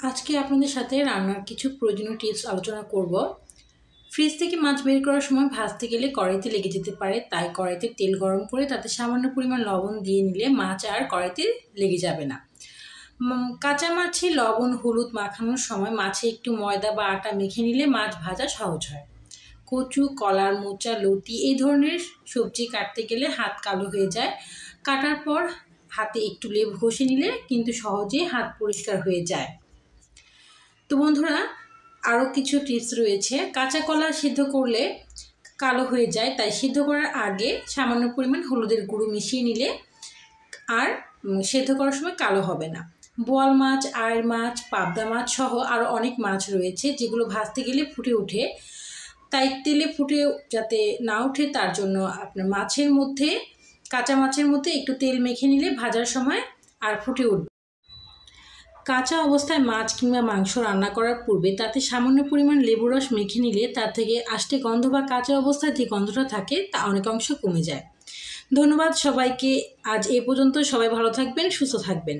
আজকে আপনাদের সাথে রান্নার কিছু প্রয়োজনীয় টিপস আলোচনা করব। ফ্রিজ থেকে মাছ বের করার সময় ভাজতে গেলে কড়াইতে লেগে যেতে পারে, তাই কড়াইতে তেল গরম করে তাতে সামান্য পরিমাণ লবণ দিয়ে নিলে মাছ আর কড়াইতে লেগে যাবে না। কাঁচা মাছে লবণ হলুদ মাখানোর সময় মাছে একটু ময়দা বা আটা মেখে নিলে মাছ ভাজা সহজ হয়। কচু, কলার মোচা, লতি এই ধরনের সবজি কাটতে গেলে হাত কালো হয়ে যায়। কাটার পর হাতে একটু লেবু ঘষে নিলে কিন্তু সহজেই হাত পরিষ্কার হয়ে যায়। তো বন্ধুরা, আরও কিছু টিপস রয়েছে। কাঁচা কলা সিদ্ধ করলে কালো হয়ে যায়, তাই সিদ্ধ করার আগে সামান্য পরিমাণ হলুদের গুঁড়ো মিশিয়ে নিলে আর সিদ্ধ করার সময় কালো হবে না। বোয়াল মাছ, আইড় মাছ, পাবদা মাছ সহ আরও অনেক মাছ রয়েছে যেগুলো ভাজতে গেলে ফুটে ওঠে, তাই তেলে ফুটে যাতে না ওঠে তার জন্য আপনার কাঁচা মাছের মধ্যে একটু তেল মেখে নিলে ভাজার সময় আর ফুটে উঠবে। কাঁচা অবস্থায় মাছ কিংবা মাংস রান্না করার পূর্বে তাতে সামান্য পরিমাণ লেবুর রস মেখে নিলে তার থেকে আষ্টে গন্ধ বা কাঁচা অবস্থায় যে গন্ধটা থাকে তা অনেকাংশ কমে যায়। ধন্যবাদ সবাইকে। আজ এ পর্যন্ত। সবাই ভালো থাকবেন, সুস্থ থাকবেন।